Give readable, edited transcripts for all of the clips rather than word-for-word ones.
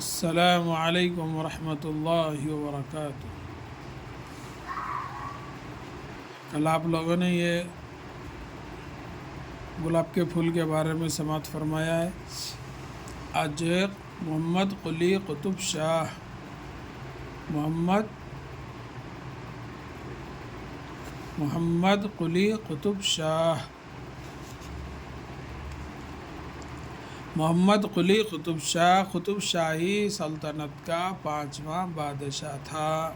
السلام علیکم ورحمۃ اللہ وبرکاتہ۔ کل آپ لوگوں نے یہ گلاب کے پھول کے بارے میں سماعت فرمایا ہے۔ آج محمد قلی قطب شاہ محمد قلی قطب شاہ محمد قلی قطب شاہ قطب شاہی سلطنت کا 5واں بادشاہ تھا۔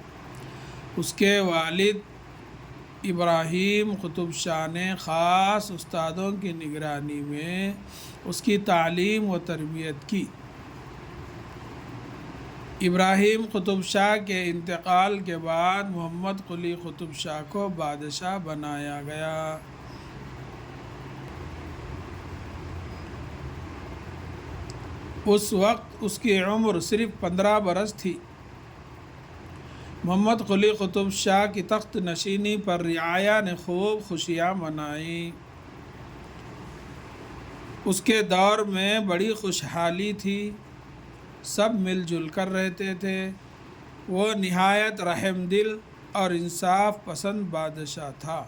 اس کے والد ابراہیم قطب شاہ نے خاص استادوں کی نگرانی میں اس کی تعلیم و تربیت کی۔ ابراہیم قطب شاہ کے انتقال کے بعد محمد قلی قطب شاہ کو بادشاہ بنایا گیا۔ اس وقت اس کی عمر صرف 15 برس تھی۔ محمد قلی قطب شاہ کی تخت نشینی پر رعایا نے خوب خوشیاں منائیں۔ اس کے دور میں بڑی خوشحالی تھی، سب مل جل کر رہتے تھے۔ وہ نہایت رحم دل اور انصاف پسند بادشاہ تھا۔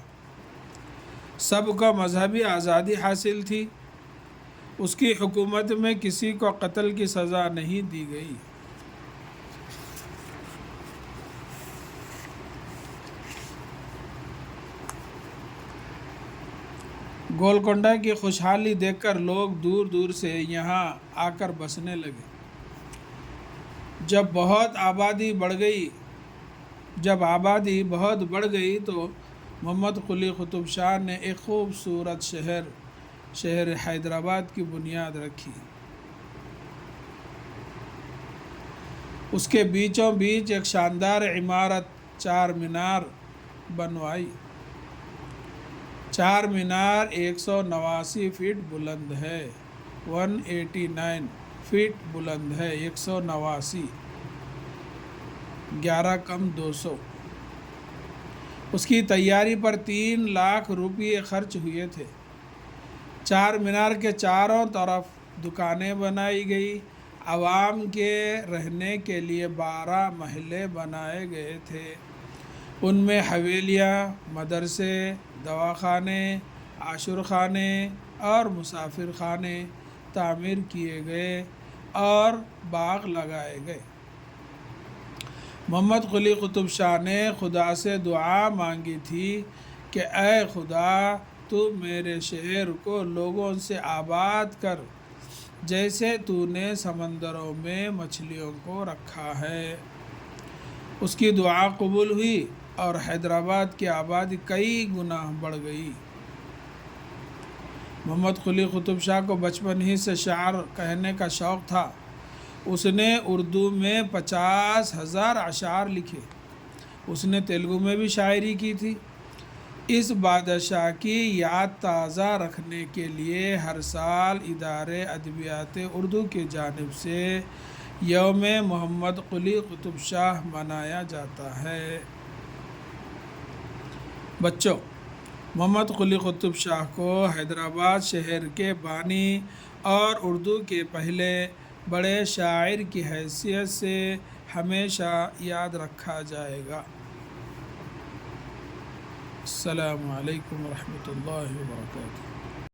سب کو مذہبی آزادی حاصل تھی۔ اس کی حکومت میں کسی کو قتل کی سزا نہیں دی گئی۔ گولکنڈہ کی خوشحالی دیکھ کر لوگ دور دور سے یہاں آ کر بسنے لگے۔ جب آبادی بہت بڑھ گئی تو محمد قلی قطب شاہ نے ایک خوبصورت شہر حیدرآباد کی بنیاد رکھی۔ اس کے بیچوں بیچ ایک شاندار عمارت چار مینار بنوائی۔ چار مینار 189 فٹ بلند ہے، 189 فٹ بلند ہے، 189، 11 کم 200۔ اس کی تیاری پر 3 لاکھ روپے خرچ ہوئے تھے۔ چار مینار کے چاروں طرف دکانیں بنائی گئی۔ عوام کے رہنے کے لیے 12 محلے بنائے گئے تھے۔ ان میں حویلیاں، مدرسے، دواخانے، عاشورخانے اور مسافر خانے تعمیر کیے گئے اور باغ لگائے گئے۔ محمد قلی قطب شاہ نے خدا سے دعا مانگی تھی کہ اے خدا، تو میرے شہر کو لوگوں سے آباد کر جیسے تو نے سمندروں میں مچھلیوں کو رکھا ہے۔ اس کی دعا قبول ہوئی اور حیدرآباد کی آبادی کئی گنا بڑھ گئی۔ محمد قلی قطب شاہ کو بچپن ہی سے شعر کہنے کا شوق تھا۔ اس نے اردو میں 50,000 اشعار لکھے۔ اس نے تیلگو میں بھی شاعری کی تھی۔ اس بادشاہ کی یاد تازہ رکھنے کے لیے ہر سال ادارے ادبیات اردو کی جانب سے یوم محمد قلی قطب شاہ منایا جاتا ہے۔ بچوں، محمد قلی قطب شاہ کو حیدرآباد شہر کے بانی اور اردو کے پہلے بڑے شاعر کی حیثیت سے ہمیشہ یاد رکھا جائے گا۔ السلام علیکم ورحمۃ اللہ وبرکاتہ۔